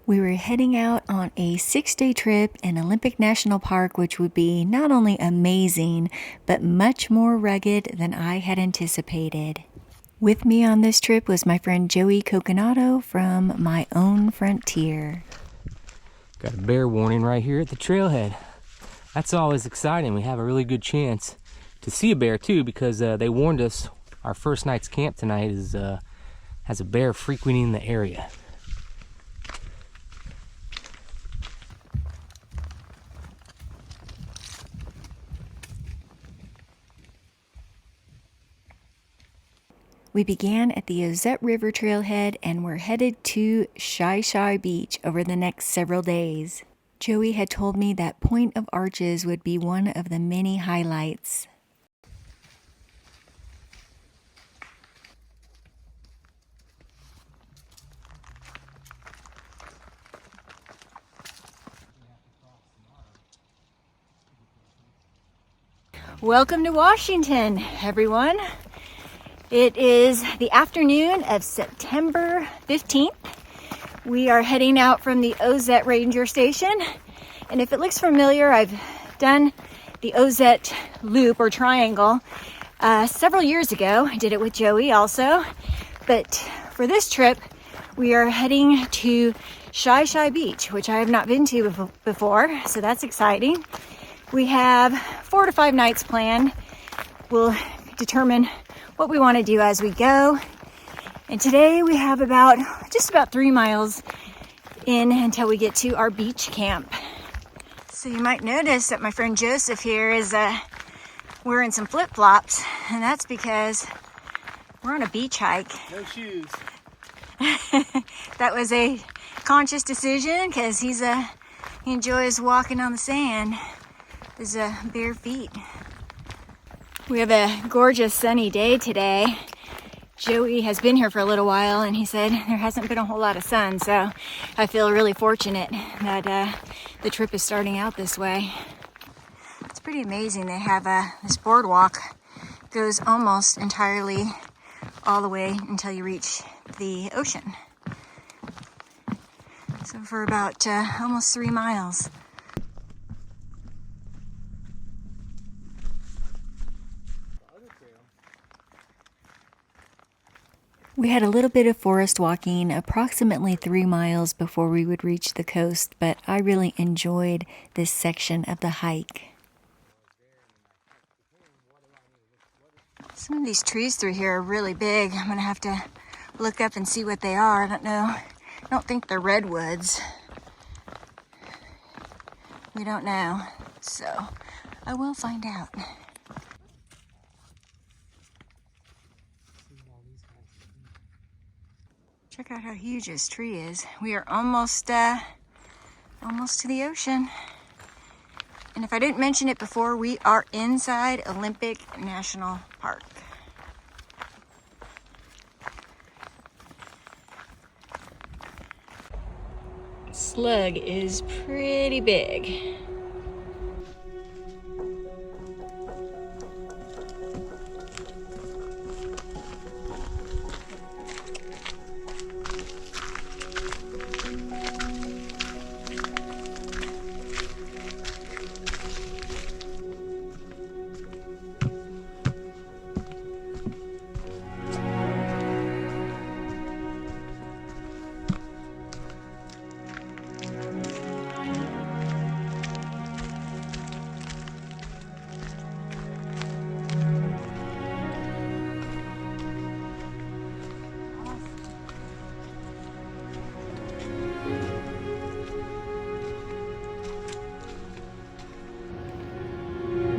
We were heading out on a 6-day trip in Olympic National Park, which would be not only amazing, but much more rugged than I had anticipated. With me on this trip was my friend Joey Coconato from My Own Frontier. Got a bear warning right here at the trailhead. That's always exciting. We have a really good chance to see a bear too, because they warned us our first night's camp tonight has a bear frequenting the area. We began at the Ozette River trailhead and were headed to Shyshai Beach over the next several days. Joey had told me that Point of Arches would be one of the many highlights. Welcome to Washington, everyone. It is the afternoon of September 15th. We are heading out from the Ozette Ranger Station. And if it looks familiar, I've done the Ozette loop or triangle several years ago. I did it with Joey also. But for this trip, we are heading to Shyshai Beach, which I have not been to before. So that's exciting. We have 4 to 5 nights planned. We'll determine what we want to do as we go. And today we have just about 3 miles in until we get to our beach camp. So you might notice that my friend Joseph here is wearing some flip-flops, and that's because we're on a beach hike. No shoes. That was a conscious decision because he enjoys walking on the sand. His bare feet. We have a gorgeous sunny day today. Joey has been here for a little while and he said there hasn't been a whole lot of sun, so I feel really fortunate that the trip is starting out this way. It's pretty amazing. They have this boardwalk goes almost entirely all the way until you reach the ocean. So for about almost 3 miles. We had a little bit of forest walking, approximately 3 miles before we would reach the coast, but I really enjoyed this section of the hike. Some of these trees through here are really big. I'm gonna have to look up and see what they are. I don't know. I don't think they're redwoods. We don't know, so I will find out. Check out how huge this tree is. We are almost to the ocean. And if I didn't mention it before, we are inside Olympic National Park. Slug is pretty big.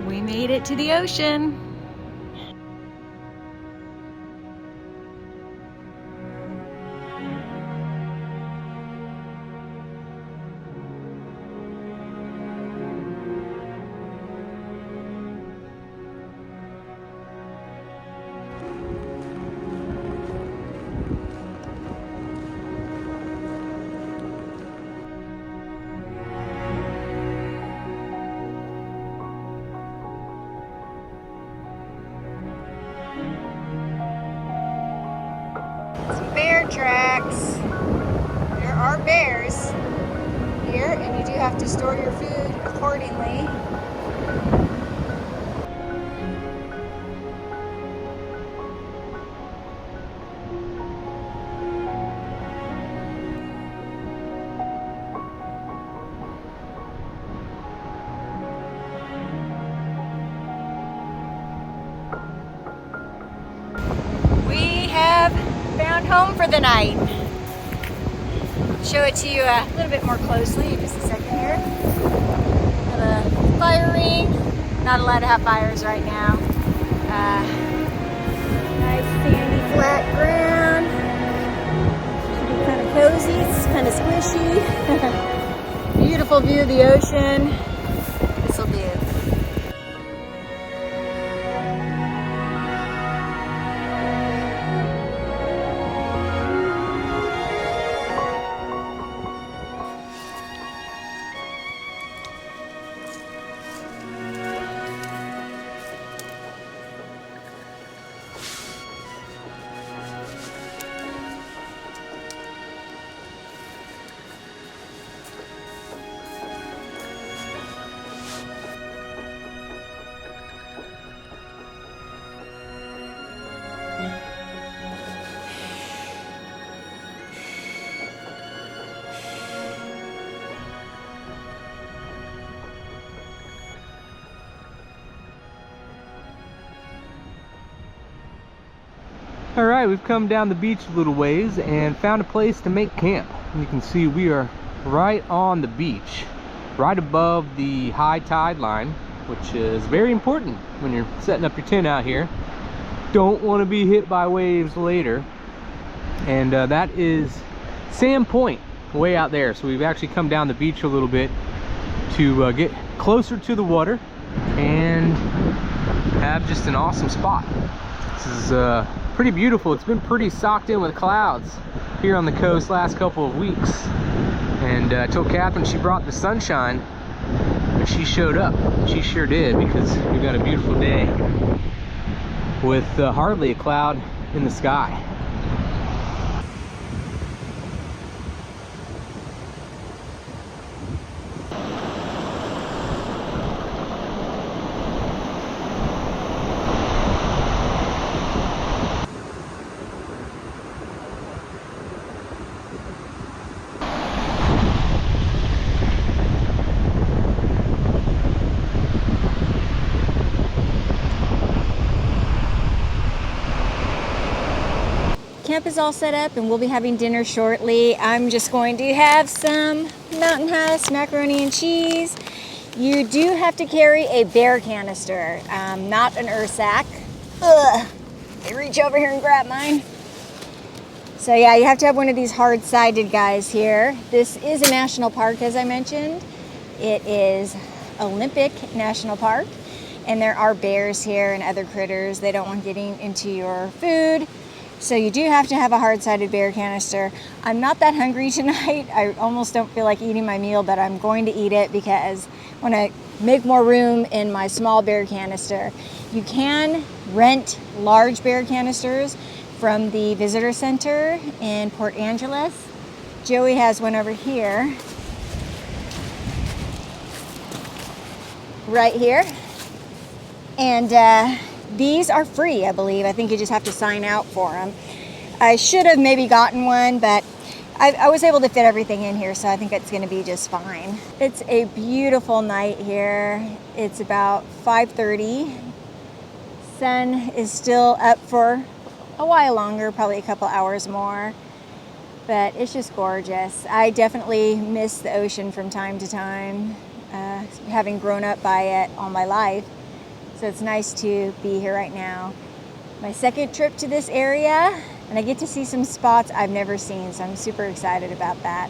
We made it to the ocean. bears here, and you do have to store your food accordingly. We have found home for the night. Show it to you a little bit more closely in just a second here. Have a fire ring. Not allowed to have fires right now. Nice sandy flat ground. Should be kind of cozy. It's kind of squishy. Beautiful view of the ocean. This'll do. All right, we've come down the beach a little ways and found a place to make camp. You can see we are right on the beach, right above the high tide line, which is very important when you're setting up your tent out here. Don't want to be hit by waves later. And that is Sand Point, way out there. So we've actually come down the beach a little bit to get closer to the water and have just an awesome spot. This is pretty beautiful. It's been pretty socked in with clouds here on the coast last couple of weeks, and I told Catherine she brought the sunshine, but she showed up. She sure did, because we got a beautiful day with hardly a cloud in the sky. Camp is all set up and we'll be having dinner shortly. I'm just going to have some Mountain House macaroni and cheese. You do have to carry a bear canister, not an Ursack. Ugh. I reach over here and grab mine. So yeah, you have to have one of these hard-sided guys here. This is a national park, as I mentioned. It is Olympic National Park, and there are bears here and other critters. They don't want getting into your food. So you do have to have a hard-sided bear canister. I'm not that hungry tonight. I almost don't feel like eating my meal, but I'm going to eat it because I want to make more room in my small bear canister. You can rent large bear canisters from the visitor center in Port Angeles. Joey has one over here. Right here. And these are free, I believe. I think you just have to sign out for them. I should have maybe gotten one, but I was able to fit everything in here, so I think it's going to be just fine. It's a beautiful night here. It's about 5:30. Sun is still up for a while longer, probably a couple hours more, but it's just gorgeous. I definitely miss the ocean from time to time, having grown up by it all my life. So it's nice to be here right now. My second trip to this area, and I get to see some spots I've never seen, so I'm super excited about that.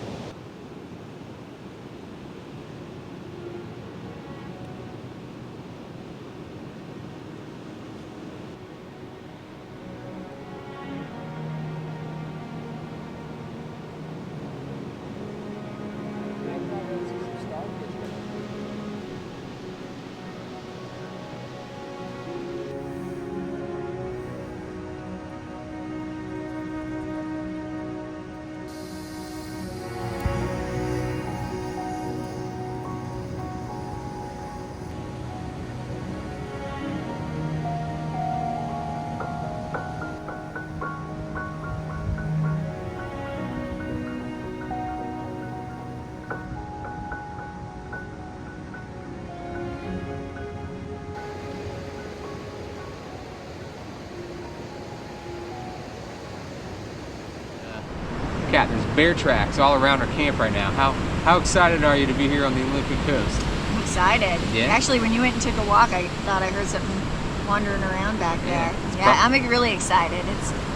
Kat, there's bear tracks all around our camp right now. How excited are you to be here on the Olympic coast? I'm excited. Yeah? Actually, when you went and took a walk, I thought I heard something wandering around back there. Yeah, I'm really excited.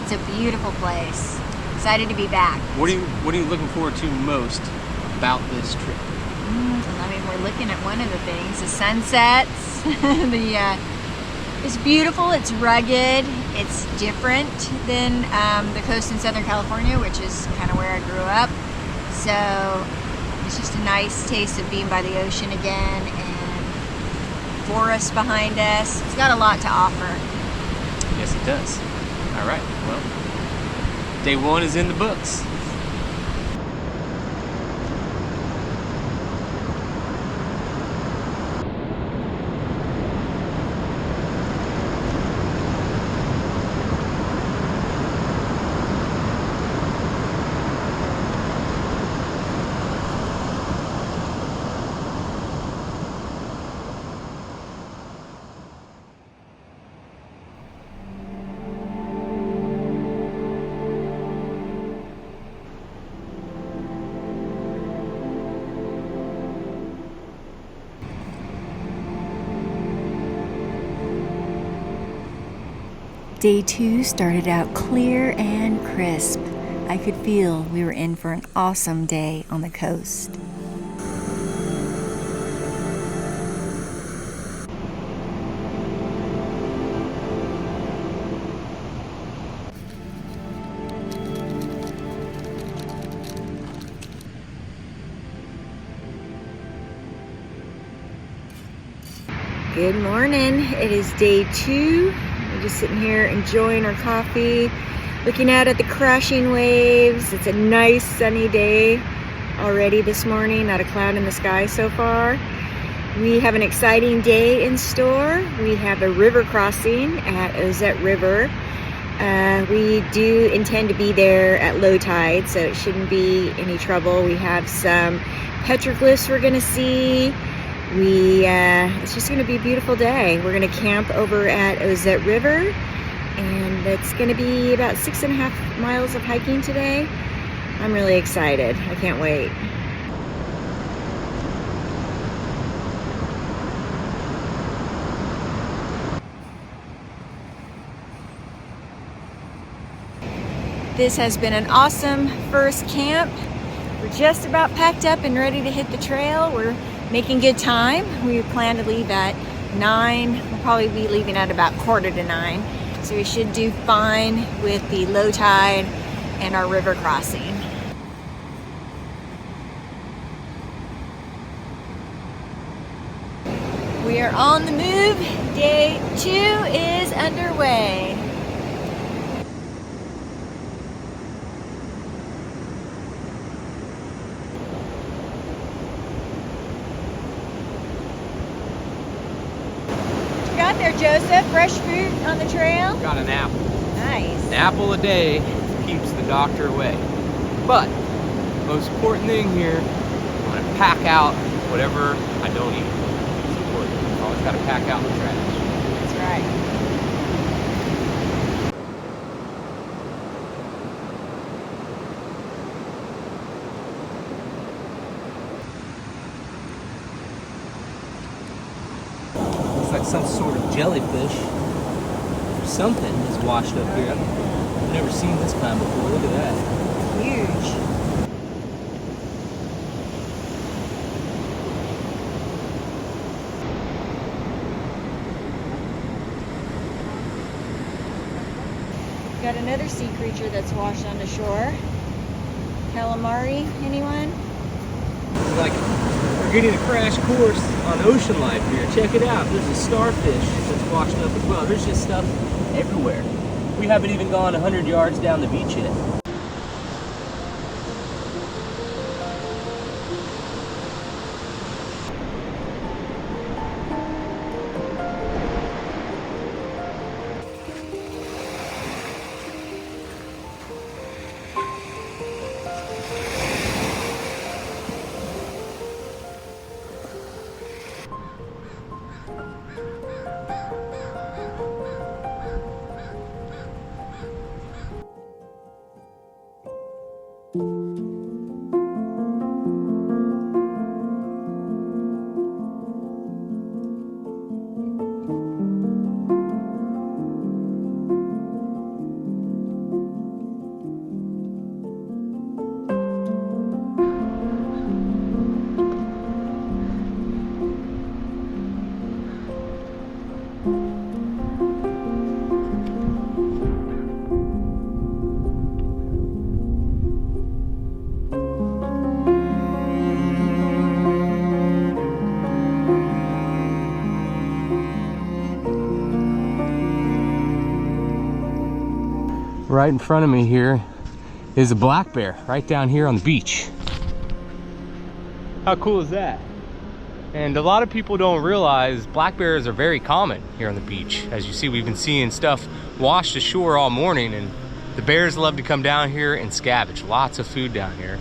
It's a beautiful place. Excited to be back. What are you looking forward to most about this trip? I mean, we're looking at one of the things, the sunsets. It's beautiful, it's rugged, it's different than the coast in Southern California, which is kind of where I grew up. So it's just a nice taste of being by the ocean again, and forests behind us. It's got a lot to offer. Yes, it does. All right, well, day one is in the books. Day 2 started out clear and crisp. I could feel we were in for an awesome day on the coast. Good morning. It is day 2. We're just sitting here enjoying our coffee, looking out at the crashing waves. It's a nice sunny day already this morning, not a cloud in the sky so far. We have an exciting day in store. We have a river crossing at Ozette River. We do intend to be there at low tide, so it shouldn't be any trouble. We have some petroglyphs we're going to see. It's just going to be a beautiful day. We're going to camp over at Ozette River, and it's going to be about 6.5 miles of hiking today. I'm really excited. I can't wait. This has been an awesome first camp. We're just about packed up and ready to hit the trail. We're making good time. We plan to leave at 9. We'll probably be leaving at about 8:45. So we should do fine with the low tide and our river crossing. We are on the move. Day 2 is underway. Got there, Joseph? Fresh fruit on the trail? Got an apple. Nice. An apple a day keeps the doctor away. But most important thing here, I'm gonna pack out whatever I don't eat. It's important. Always gotta pack out the trash. That's right. Like some sort of jellyfish or something is washed up here. I've never seen this kind before. Look at that. Huge. Got another sea creature that's washed on the shore. Calamari, anyone? It's like we're getting a crash course on ocean life here. Check it out. There's a starfish that's washed up as well. There's just stuff everywhere. We haven't even gone 100 yards down the beach yet. right in front of me here is a black bear right down here on the beach. How cool is that? And a lot of people don't realize black bears are very common here on the beach. As you see, we've been seeing stuff washed ashore all morning, and the bears love to come down here and scavenge. Lots of food down here.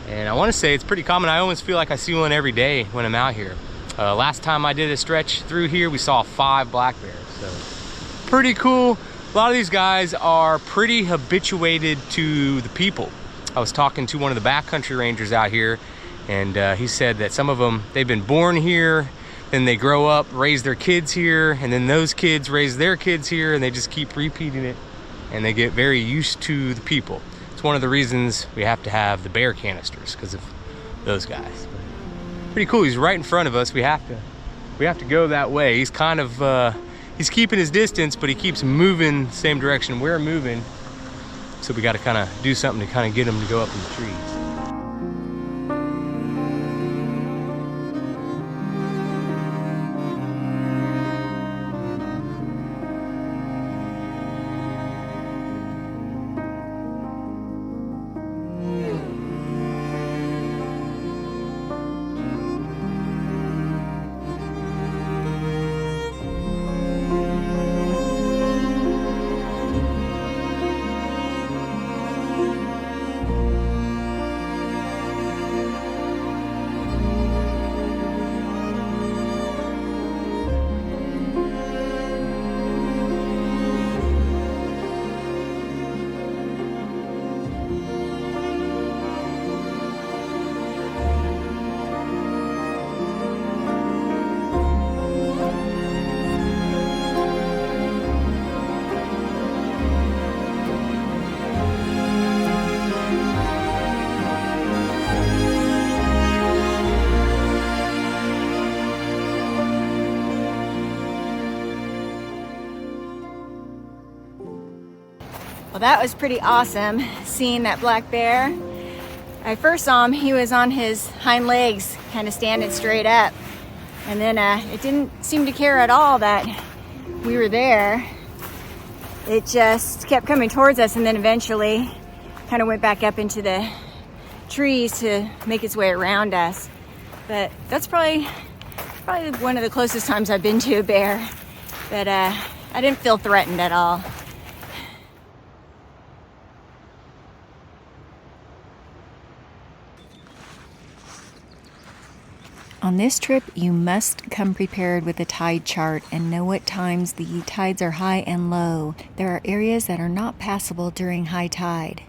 And I want to say it's pretty common. I almost feel like I see one every day when I'm out here. Last time I did a stretch through here, we saw 5 black bears. So pretty cool. A lot of these guys are pretty habituated to the people. I was talking to one of the backcountry rangers out here, and he said that some of them, they've been born here, then they grow up, raise their kids here, and then those kids raise their kids here, and they just keep repeating it, and they get very used to the people. It's one of the reasons we have to have the bear canisters, because of those guys. Pretty cool. He's right in front of us. We have to go that way. He's kind of he's keeping his distance, but he keeps moving the same direction we're moving, so we got to kind of do something to kind of get him to go up in the trees. Well, that was pretty awesome, seeing that black bear. I first saw him, he was on his hind legs, kind of standing straight up. And then it didn't seem to care at all that we were there. It just kept coming towards us, and then eventually kind of went back up into the trees to make its way around us. But that's probably one of the closest times I've been to a bear. But I didn't feel threatened at all. On this trip, you must come prepared with a tide chart and know what times the tides are high and low. There are areas that are not passable during high tide.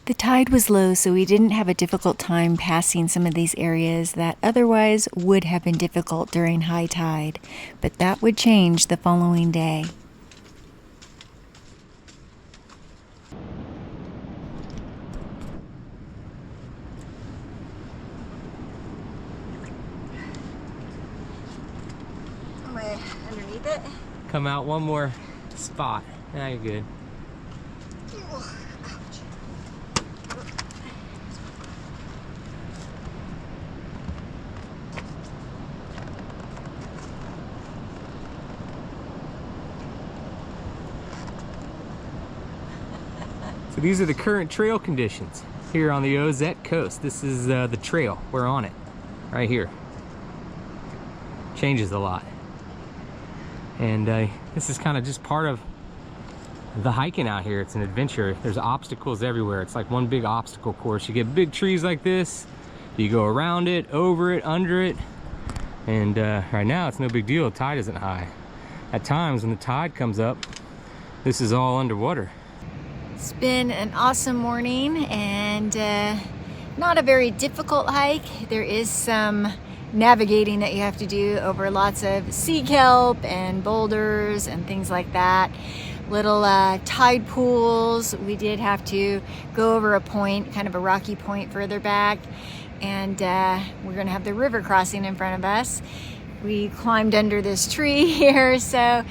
The tide was low, so we didn't have a difficult time passing some of these areas that otherwise would have been difficult during high tide, but that would change the following day. Am I underneath it? Come out one more spot. Now you're good. So these are the current trail conditions here on the Ozette coast. This is the trail. We're on it right here. Changes a lot. And this is kind of just part of the hiking out here. It's an adventure. There's obstacles everywhere. It's like one big obstacle course. You get big trees like this. You go around it, over it, under it. And right now it's no big deal. The tide isn't high. At times when the tide comes up, this is all underwater. It's been an awesome morning and not a very difficult hike. There is some navigating that you have to do over lots of sea kelp and boulders and things like that. Little tide pools. We did have to go over a point, kind of a rocky point further back, and we're gonna have the river crossing in front of us. We climbed under this tree here, so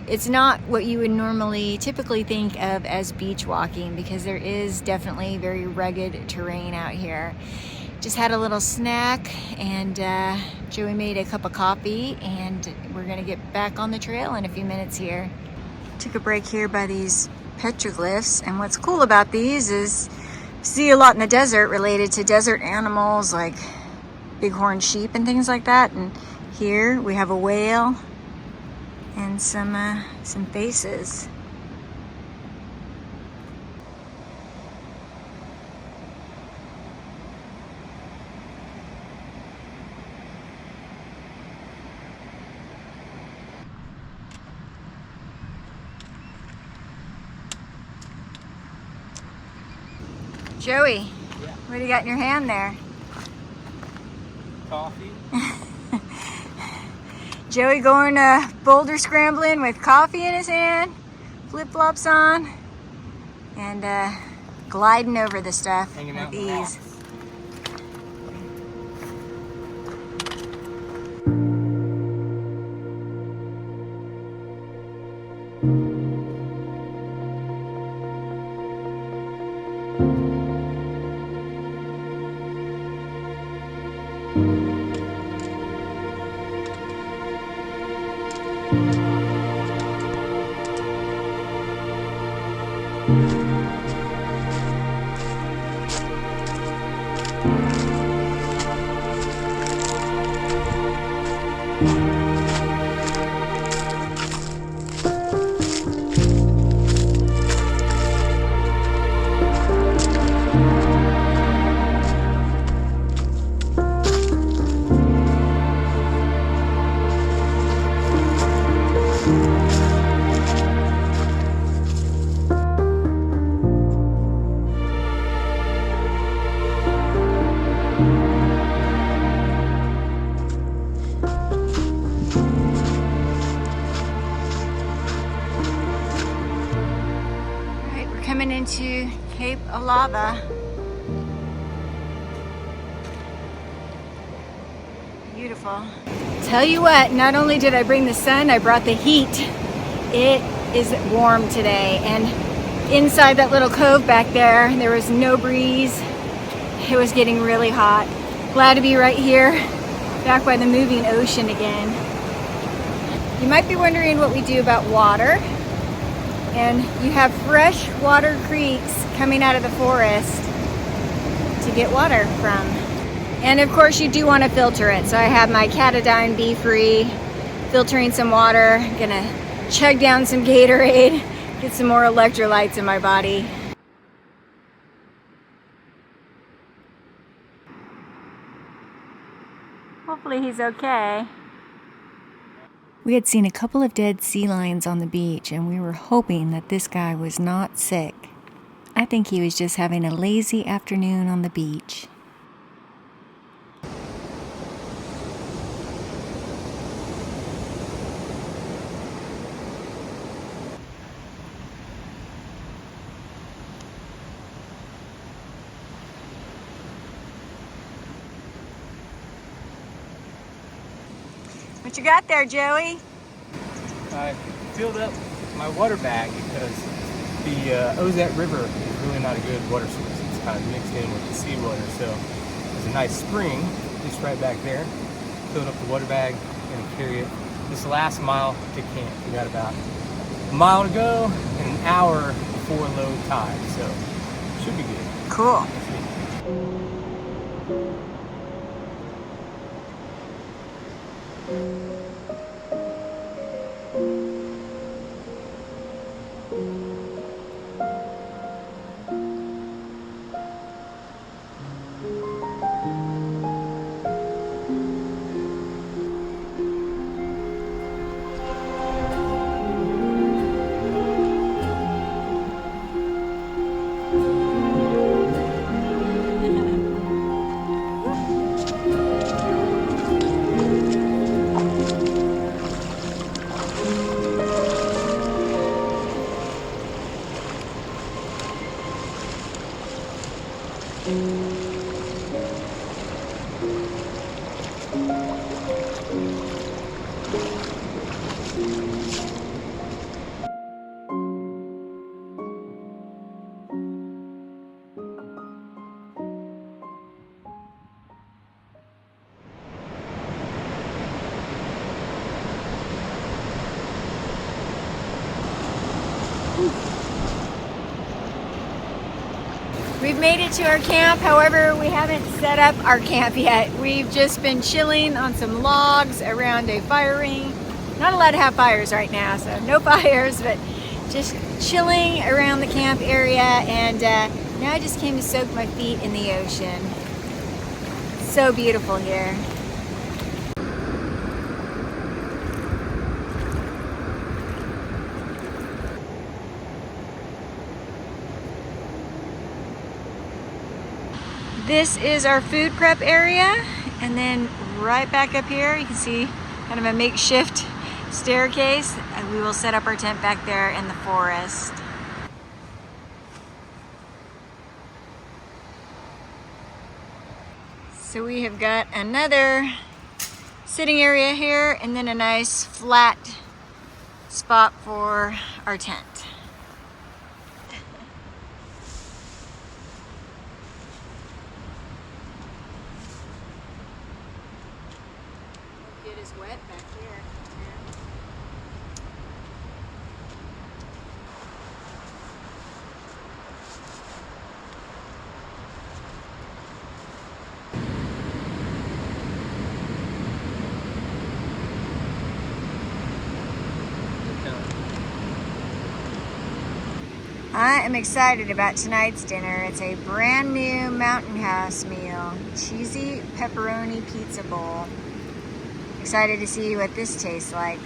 it's not what you would typically think of as beach walking, because there is definitely very rugged terrain out here. Just had a little snack, and Joey made a cup of coffee, and we're gonna get back on the trail in a few minutes here. Took a break here by these petroglyphs, and what's cool about these is you see a lot in the desert related to desert animals like bighorn sheep and things like that. And here we have a whale and some faces. Joey, Yeah. what do you got in your hand there? Coffee. Joey going boulder scrambling with coffee in his hand, flip-flops on, and gliding over the stuff Hanging out with in the ease. rocks. Coming into Cape Alava. Beautiful. Tell you what, not only did I bring the sun, I brought the heat. It is warm today, and inside that little cove back there was no breeze. It was getting really hot. Glad to be right here, back by the moving ocean again. You might be wondering what we do about water. And you have fresh water creeks coming out of the forest to get water from. And of course you do want to filter it. So I have my Catadine Be Free, filtering some water. Gonna chug down some Gatorade, get some more electrolytes in my body. Hopefully he's okay. We had seen a couple of dead sea lions on the beach, and we were hoping that this guy was not sick. I think he was just having a lazy afternoon on the beach. What you got there, Joey? I filled up my water bag because the Ozette River is really not a good water source. It's kind of mixed in with the seawater, so there's a nice spring just right back there. Filled up the water bag and carry it this last mile to camp. We got about a mile to go and an hour before low tide, so should be good. Cool. We've made it to our camp, however, we haven't set up our camp yet. We've just been chilling on some logs around a fire ring. Not allowed to have fires right now, so no fires, but just chilling around the camp area. And now I just came to soak my feet in the ocean. So beautiful here. This is our food prep area, and then right back up here you can see kind of a makeshift staircase, and we will set up our tent back there in the forest. So we have got another sitting area here, and then a nice flat spot for our tent. It is wet back here. I am excited about tonight's dinner. It's a brand new Mountain House meal, cheesy pepperoni pizza bowl. Excited to see what this tastes like.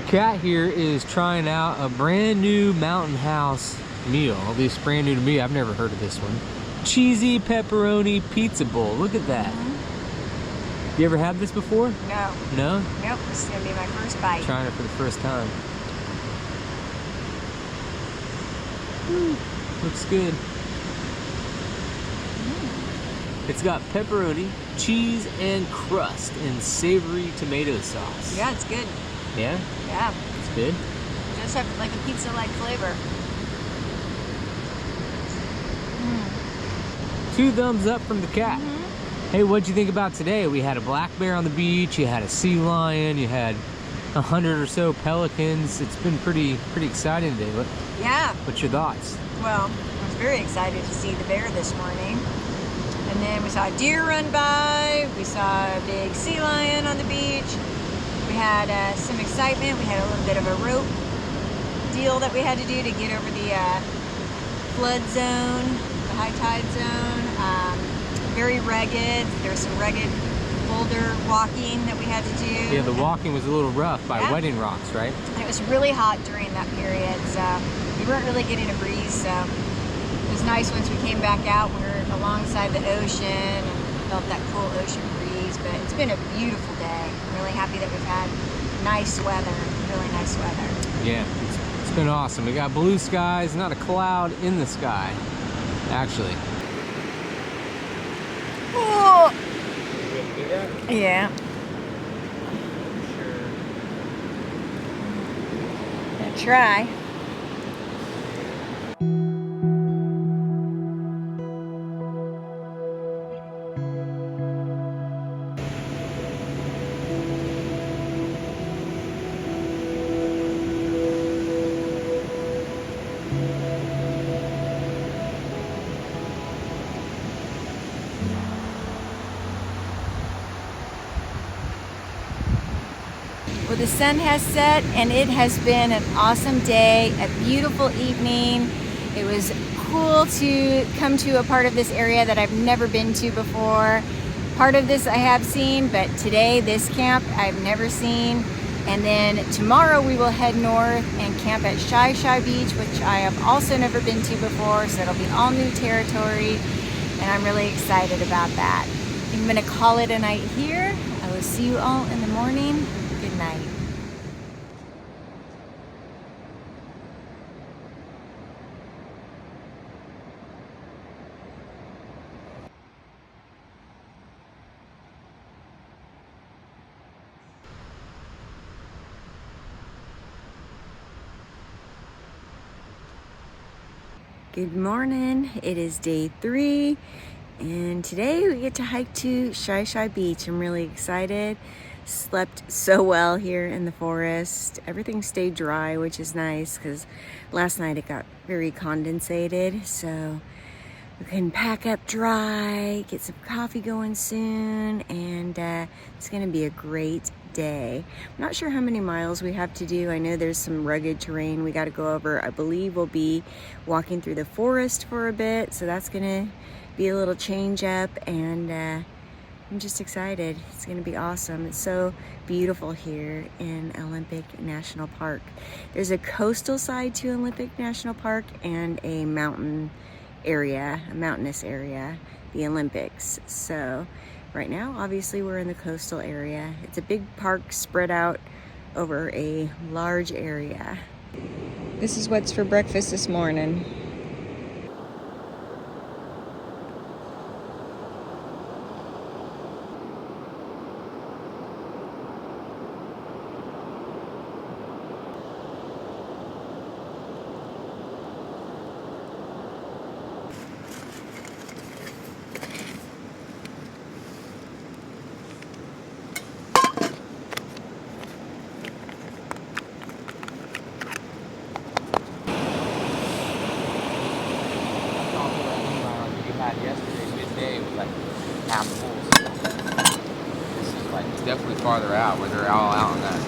Kat here is trying out a brand new Mountain House meal. At least brand new to me. I've never heard of this one. Cheesy pepperoni pizza bowl. Look at that. Mm-hmm. You ever had this before? No. No? Nope, this is gonna be my first bite. Trying it for the first time. Ooh, looks good. It's got pepperoni, cheese, and crust, and savory tomato sauce. Yeah, it's good. Yeah? Yeah. It's good? It does have like a pizza-like flavor. 2 thumbs up from the cat. Hey, what'd you think about today? We had a black bear on the beach, you had a sea lion, you had 100 or so pelicans. It's been pretty exciting today. Yeah. What's your thoughts? Well, I was very excited to see the bear this morning. And then we saw a deer run by. We saw a big sea lion on the beach. We had some excitement. We had a little bit of a rope deal that we had to do to get over the flood zone, the high tide zone. Very rugged. There was some rugged boulder walking that we had to do. Yeah, the walking was a little rough by Wedding Rocks, right? And it was really hot during that period, so we weren't really getting a breeze, so it was nice once we came back out. We were alongside the ocean and felt that cool ocean breeze, but it's been a beautiful day. I'm really happy that we've had nice weather, really nice weather. Yeah, it's been awesome. We got blue skies, not a cloud in the sky, actually. Oh. Yeah. Sure. Gonna try. Well, the sun has set and it has been an awesome day, a beautiful evening. It was cool to come to a part of this area that I've never been to before. Part of this I have seen, but today this camp I've never seen. And then tomorrow we will head north and camp at Shyshai Beach, which I have also never been to before, so it'll be all new territory. And I'm really excited about that. I'm gonna call it a night here. I will see you all in the morning. Good night. Good morning. It is day 3. And today we get to hike to Shyshai Beach. I'm really excited. Slept so well here in the forest. Everything stayed dry, which is nice because last night it got very condensated. So we can pack up dry, get some coffee going soon, and it's gonna be a great day. I'm not sure how many miles we have to do. I know there's some rugged terrain we got to go over. I believe we'll be walking through the forest for a bit, so that's gonna be a little change up, and I'm just excited. It's gonna be awesome. It's so beautiful here in Olympic National Park. There's a coastal side to Olympic National Park and a mountain area, a mountainous area, the Olympics. So right now, obviously, we're in the coastal area. It's a big park spread out over a large area. This is what's for breakfast this morning. Yesterday, midday, was like half full. So this is like, it's definitely farther out where they're all out on that.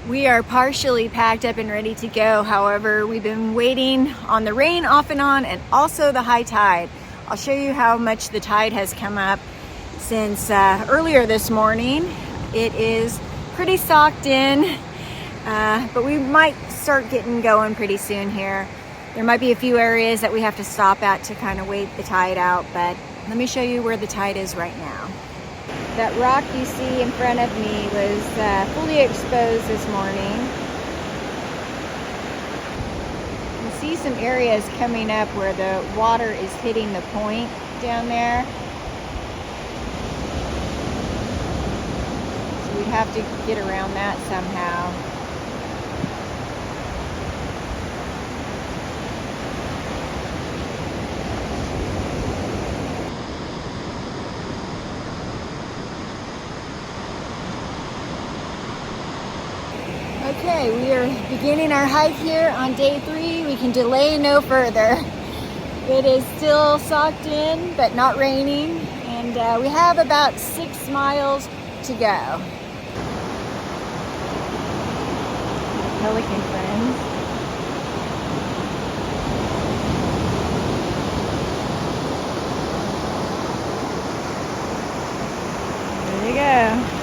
We are partially packed up and ready to go. However, we've been waiting on the rain off and on, and also the high tide. I'll show you how much the tide has come up since earlier this morning. It is pretty socked in, but we might start getting going pretty soon here. There might be a few areas that we have to stop at to kind of wait the tide out, but let me show you where the tide is right now. That rock you see in front of me was fully exposed this morning. You can see some areas coming up where the water is hitting the point down there. So we'd have to get around that somehow. Okay, we are beginning our hike here on day 3. We can delay no further. It is still socked in, but not raining, and we have about 6 miles to go. Pelican friends. There we go.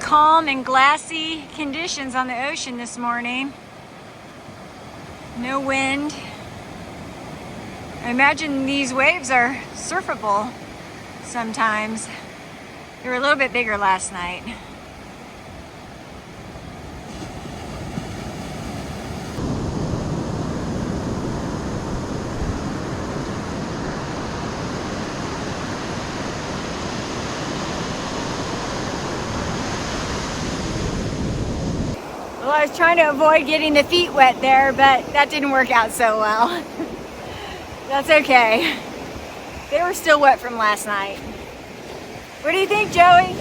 Calm and glassy conditions on the ocean this morning. No wind. I imagine these waves are surfable sometimes. They were a little bit bigger last night. Well, I was trying to avoid getting the feet wet there, but that didn't work out so well. That's okay. They were still wet from last night. What do you think, Joey?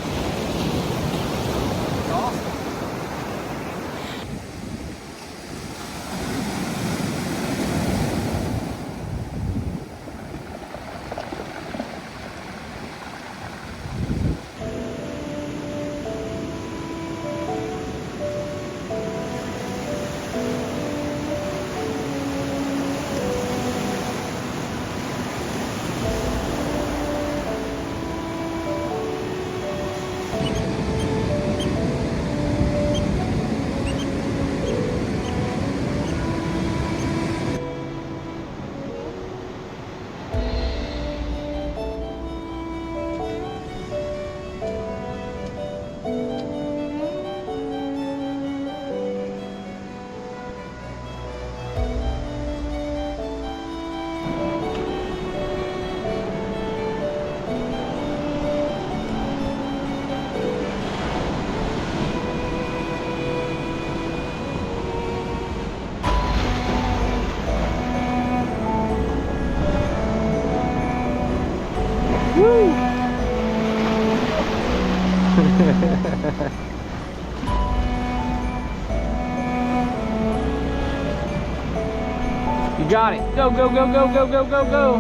got it. Go, go, go, go, go, go, go, go.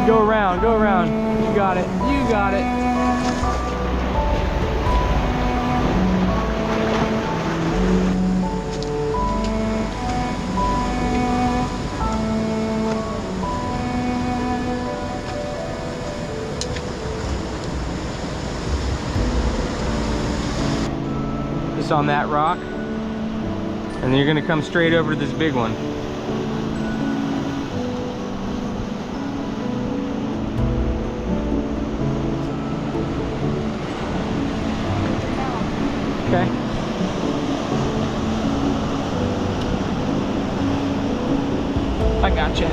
Go around, go around. You got it, you got it. Just on that rock. And then you're gonna come straight over to this big one. Okay. I gotcha.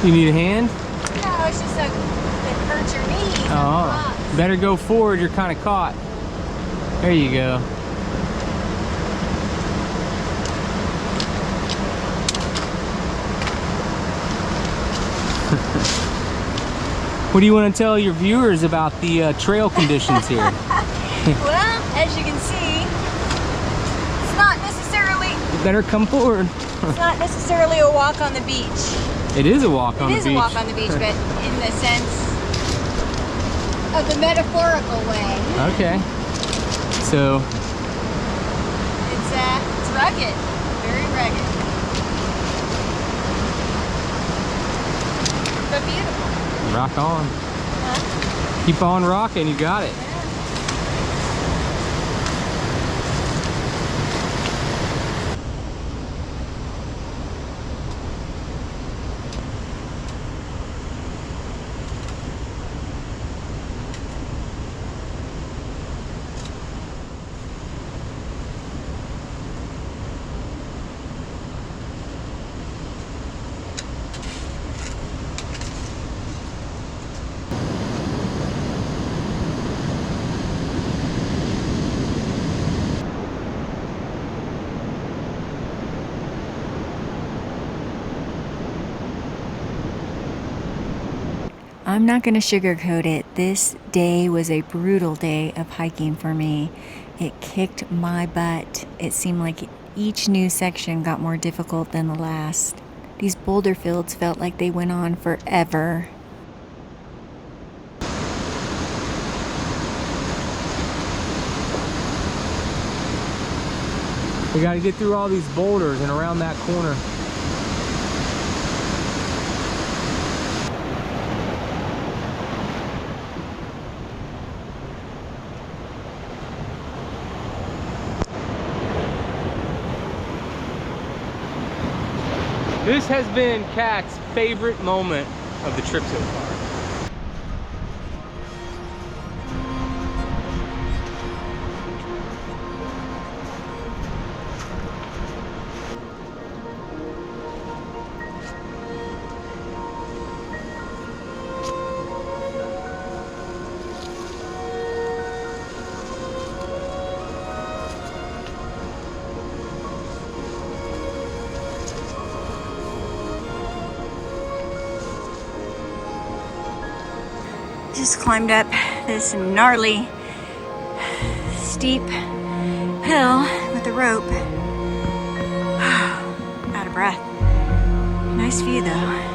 You need a hand? No, it's just it hurts your knees. Oh, better go forward. You're kind of caught. There you go. What do you want to tell your viewers about the trail conditions here? Well, as you can see, it's not necessarily... You better come forward. It's not necessarily a walk on the beach. It is a walk on the beach. It is a walk on the beach, but in the sense of the metaphorical way. Okay. So... It's rugged. Very rugged. But beautiful. Rock on. Huh? Keep on rocking, you got it. I'm not going to sugarcoat it. This day was a brutal day of hiking for me. It kicked my butt. It seemed like each new section got more difficult than the last. These boulder fields felt like they went on forever. We got to get through all these boulders and around that corner. This has been Kat's favorite moment of the trip so far. just climbed up this gnarly, steep hill with a rope. Out of breath. Nice view though.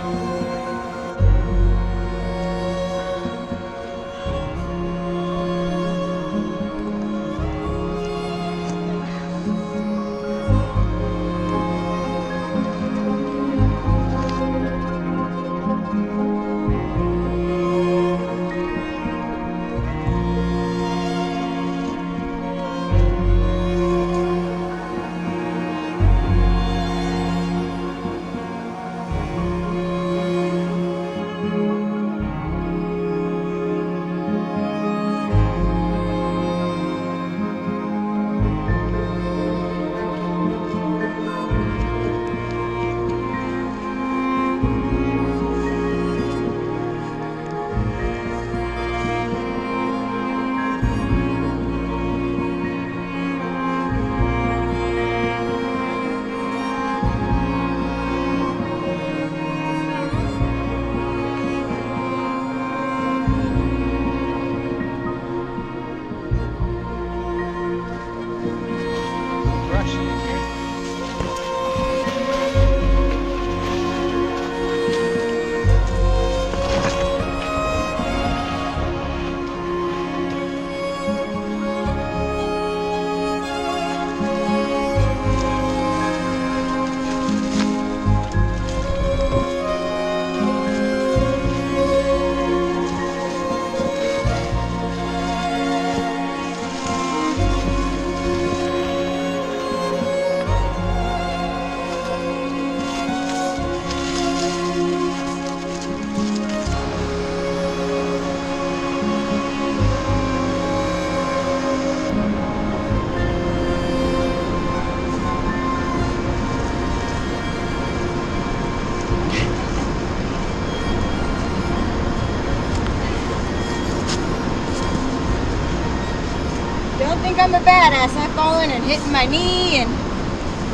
Don't think I'm a badass. I've fallen and hitting my knee and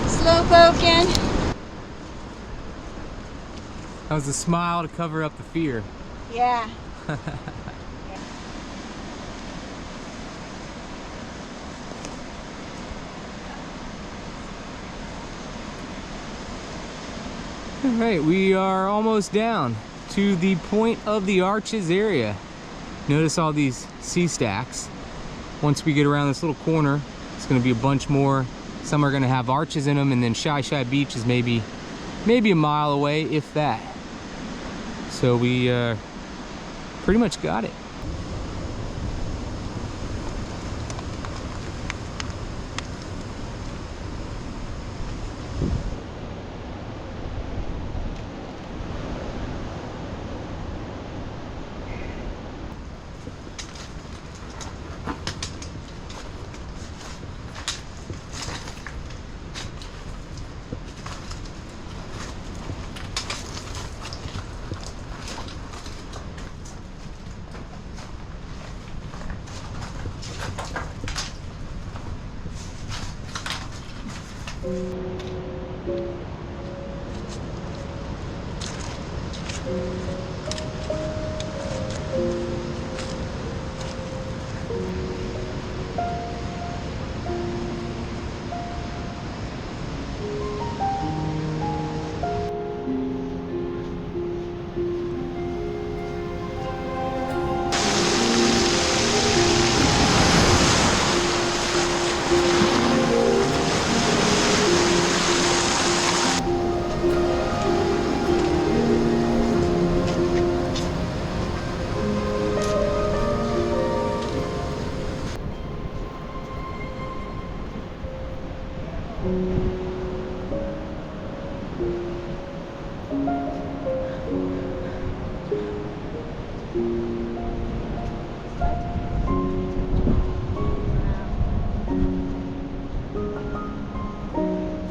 slow poking. That was a smile to cover up the fear. Yeah. All right, we are almost down to the point of the arches area. Notice all these sea stacks. Once we get around this little corner, it's going to be a bunch more. Some are going to have arches in them, and then Shyshai Beach is maybe a mile away, if that. So we pretty much got it.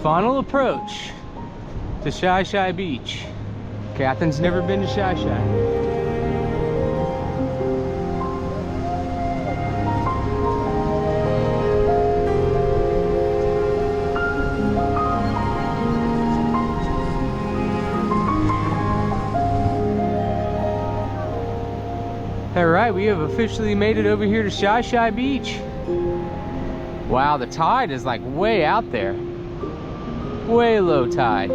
Final approach to Shyshai Beach. Catherine's never been to Shyshai. All right. right, we have officially made it over here to Shyshai Beach. Wow, the tide is like way out there. Way low tide.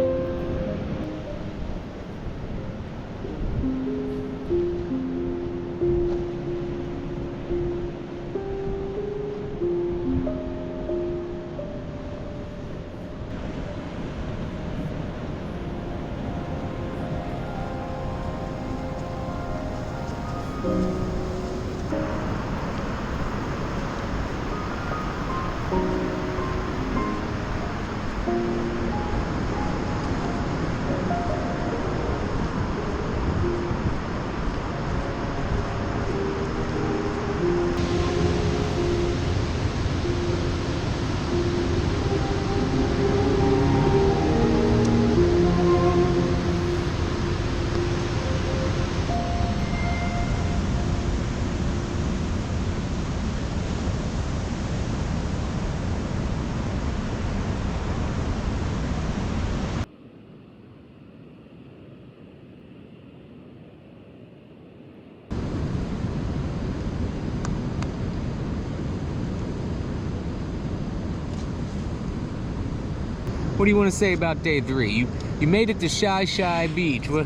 What do you want to say about day 3? You made it to Shyshai Beach. What?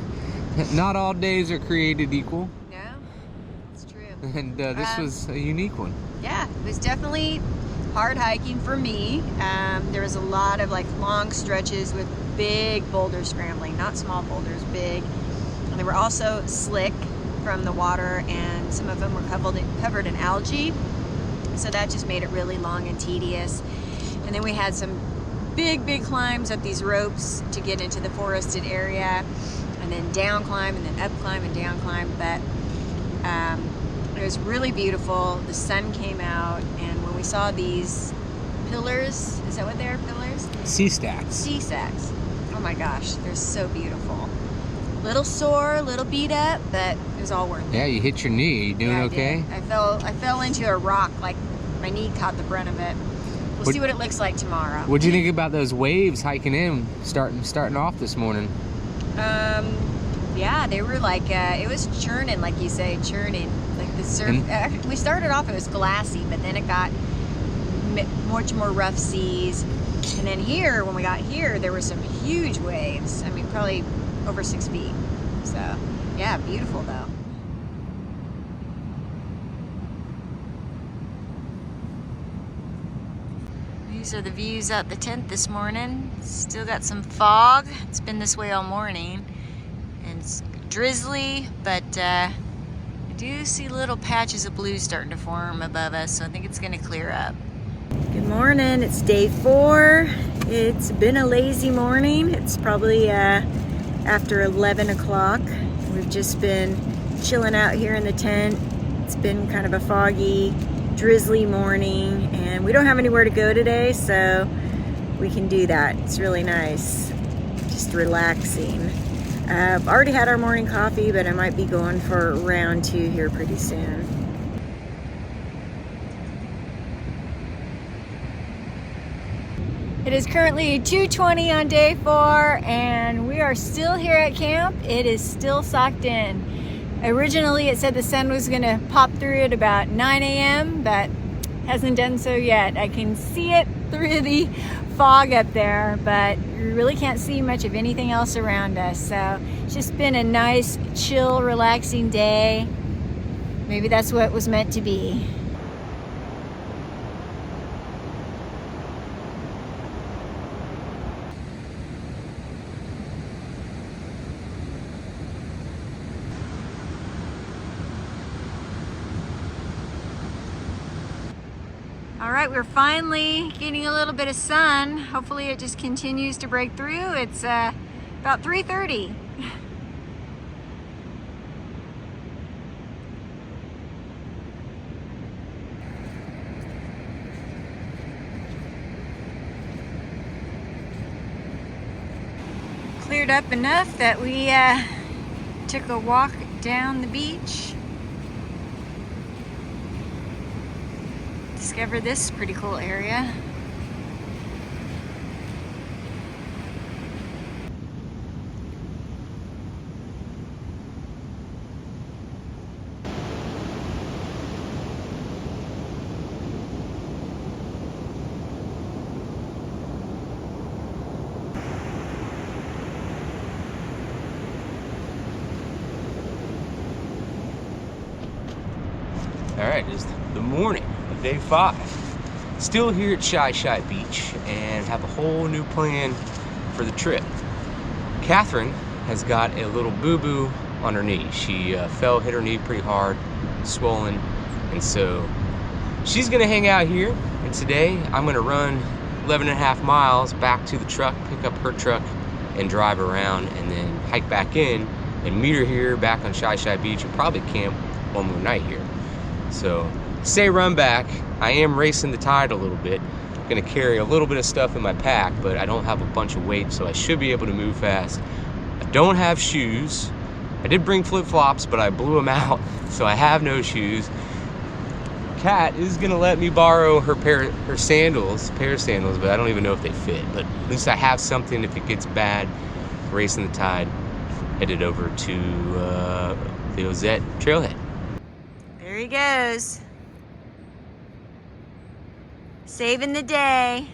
Not all days are created equal. No, it's true. And this was a unique one. Yeah, it was definitely hard hiking for me. There was a lot of like long stretches with big boulder scrambling, not small boulders, big. And they were also slick from the water, and some of them were covered in algae. So that just made it really long and tedious. And then we had some big climbs up these ropes to get into the forested area, and then down climb, and then up climb and down climb. But it was really beautiful. The sun came out, and when we saw these pillars, is that what they are, pillars? Sea stacks. Sea stacks. Oh my gosh, they're so beautiful. Little sore, a little beat up, but it was all worth it. Yeah, you hit your knee. You doing okay? I fell into a rock, like my knee caught the brunt of it. We'll see what it looks like tomorrow. What'd you think about those waves hiking in, starting off this morning? Yeah, they were like, it was churning, like you say, churning. Like the surf. We started off, it was glassy, but then it got much more rough seas. And then here, when we got here, there were some huge waves. I mean, probably over 6 feet. So, yeah, beautiful though. These are the views out the tent this morning. Still got some fog. It's been this way all morning. And it's drizzly, but I do see little patches of blue starting to form above us, so I think it's gonna clear up. Good morning, it's day 4. It's been a lazy morning. It's probably after 11 o'clock. We've just been chilling out here in the tent. It's been kind of a foggy, drizzly morning, and we don't have anywhere to go today, so we can do that. It's really nice, just relaxing. I've already had our morning coffee, but I might be going for round 2 here pretty soon. It is currently 2:20 on day 4, and we are still here at camp. It is still socked in. Originally, it said the sun was gonna pop through at about 9 a.m., but hasn't done so yet. I can see it through the fog up there, but you really can't see much of anything else around us. So it's just been a nice, chill, relaxing day. Maybe that's what was meant to be. All right, we're finally getting a little bit of sun. Hopefully it just continues to break through. It's about 3:30. Cleared up enough that we took a walk down the beach. Discovered this pretty cool area. right, it's the morning of day 5. Still here at Shyshai Beach and have a whole new plan for the trip. Catherine has got a little boo-boo on her knee. She fell, hit her knee pretty hard, swollen, and so she's gonna hang out here. And today I'm gonna run 11.5 miles back to the truck, pick up her truck, and drive around, and then hike back in and meet her here back on Shyshai Beach and probably camp one more night here. So say run back. I am racing the tide a little bit. I'm gonna carry a little bit of stuff in my pack, but I don't have a bunch of weight, so I should be able to move fast. I don't have shoes. I did bring flip-flops, but I blew them out, so I have no shoes. Kat is gonna let me borrow her pair of sandals, but I don't even know if they fit. But at least I have something if it gets bad. Racing the tide, headed over to the Ozette trailhead. There he goes. Saving the day.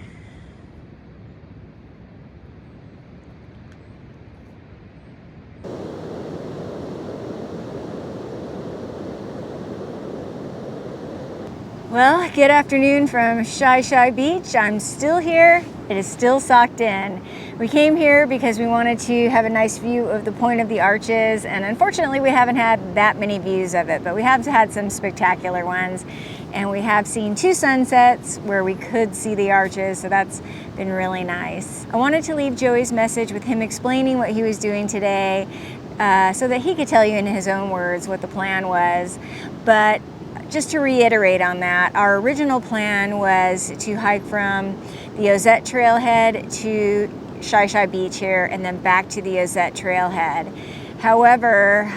Well, good afternoon from Shyshai Beach. I'm still here. It is still socked in. We came here because we wanted to have a nice view of the Point of the Arches, and unfortunately we haven't had that many views of it, but we have had some spectacular ones, and we have seen 2 sunsets where we could see the arches, so that's been really nice. I wanted to leave Joey's message with him explaining what he was doing today so that he could tell you in his own words what the plan was, but just to reiterate on that, our original plan was to hike from the Ozette trailhead to Shyshai Beach here and then back to the Ozette trailhead. However,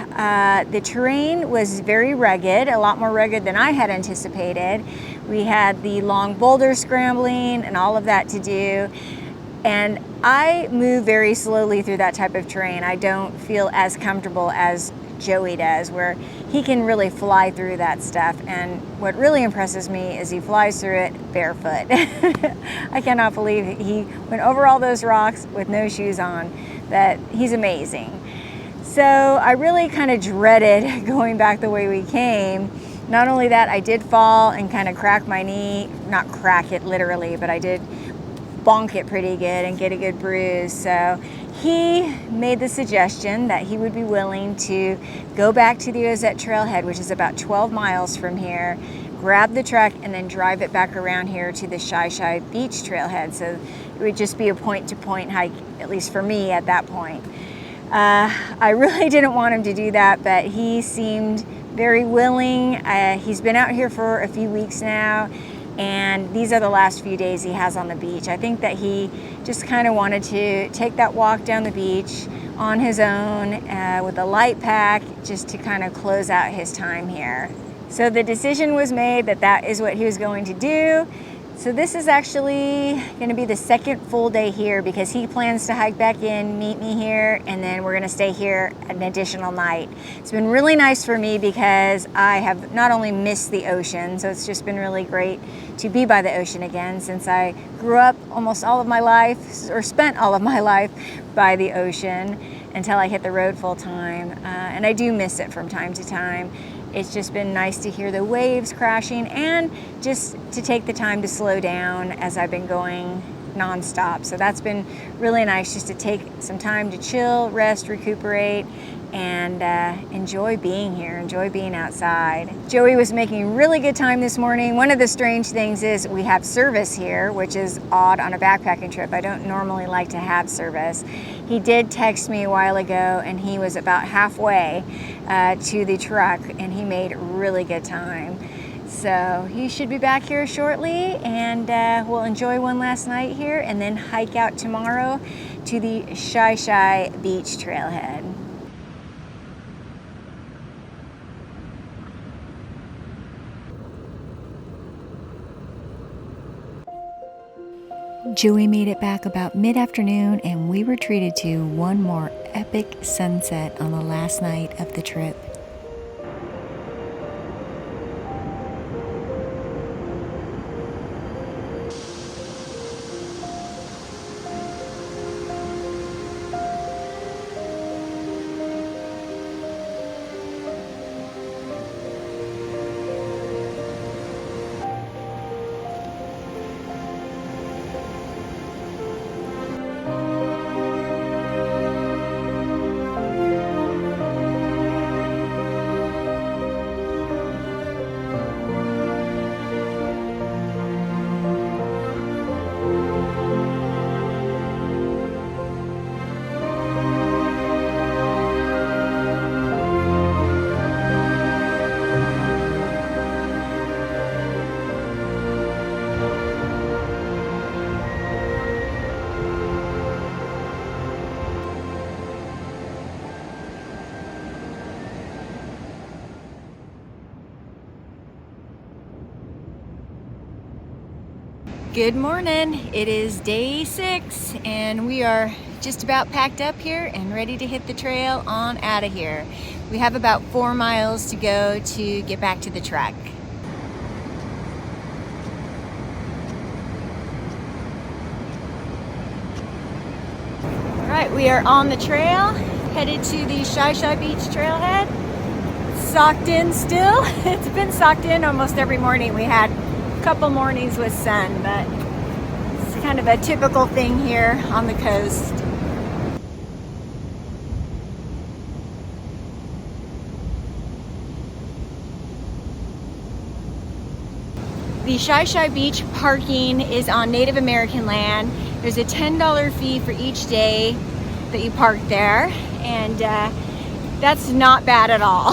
the terrain was very rugged, a lot more rugged than I had anticipated. We had the long boulder scrambling and all of that to do. And I move very slowly through that type of terrain. I don't feel as comfortable as Joey does, where he can really fly through that stuff. And what really impresses me is he flies through it barefoot. I cannot believe he went over all those rocks with no shoes on. That he's amazing. So I really kind of dreaded going back the way we came. Not only that, I did fall and kind of crack my knee, not crack it literally, but I did bonk it pretty good and get a good bruise. So he made the suggestion that he would be willing to go back to the Ozette trailhead, which is about 12 miles from here, grab the truck, and then drive it back around here to the Shyshai Beach trailhead. So it would just be a point-to-point hike, at least for me at that point. I really didn't want him to do that, but he seemed very willing. He's been out here for a few weeks now, and these are the last few days he has on the beach. I think that he just kind of wanted to take that walk down the beach on his own with a light pack, just to kind of close out his time here. So the decision was made that that is what he was going to do. So this is actually going to be the second full day here, because he plans to hike back in, meet me here, and then we're going to stay here an additional night. It's been really nice for me because I have not only missed the ocean, so it's just been really great to be by the ocean again, since I grew up almost all of my life, or spent all of my life by the ocean until I hit the road full time. And I do miss it from time to time. It's just been nice to hear the waves crashing and just to take the time to slow down as I've been going nonstop. So that's been really nice, just to take some time to chill, rest, recuperate, and enjoy being here, enjoy being outside. Joey was making really good time this morning. One of the strange things is we have service here, which is odd on a backpacking trip. I don't normally like to have service. He did text me a while ago, and he was about halfway to the truck, and he made really good time. So he should be back here shortly, and we'll enjoy one last night here and then hike out tomorrow to the Shyshai Beach trailhead. Joey made it back about mid-afternoon, and we were treated to one more epic sunset on the last night of the trip. Good morning. It is day 6 and we are just about packed up here and ready to hit the trail on out of here. We have about 4 miles to go to get back to the truck. All right, we are on the trail, headed to the Shyshai Beach trailhead. Socked in still. It's been socked in almost every morning. We had a couple mornings with sun, but it's kind of a typical thing here on the coast. The Shyshai Beach parking is on Native American land. There's a $10 fee for each day that you park there, and that's not bad at all.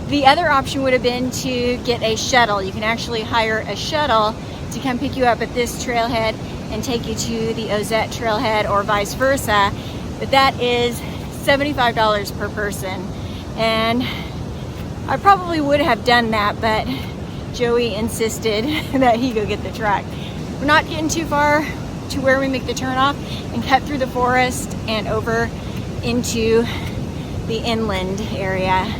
The other option would have been to get a shuttle. You can actually hire a shuttle to come pick you up at this trailhead and take you to the Ozette trailhead or vice versa, but that is $75 per person. And I probably would have done that, but Joey insisted that he go get the truck. We're not getting too far to where we make the turnoff and cut through the forest and over into the inland area.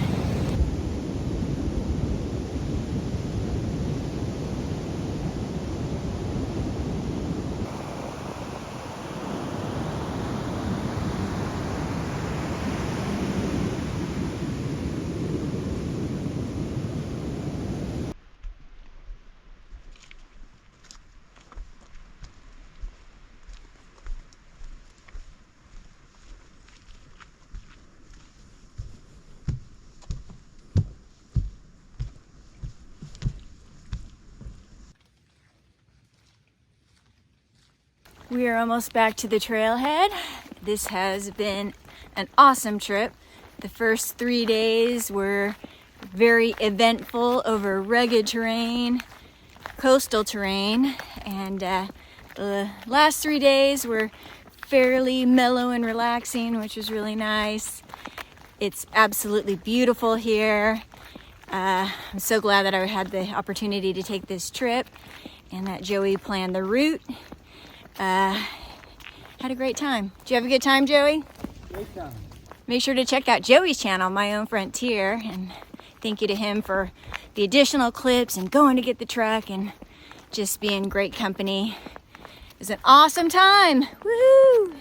We are almost back to the trailhead. This has been an awesome trip. The first 3 days were very eventful over rugged terrain, coastal terrain, and the last 3 days were fairly mellow and relaxing, which was really nice. It's absolutely beautiful here. I'm so glad that I had the opportunity to take this trip and that Joey planned the route. Had a great time. Did you have a good time, Joey? Great time. Make sure to check out Joey's channel, My Own Frontier, and thank you to him for the additional clips and going to get the truck and just being great company. It was an awesome time. Woohoo!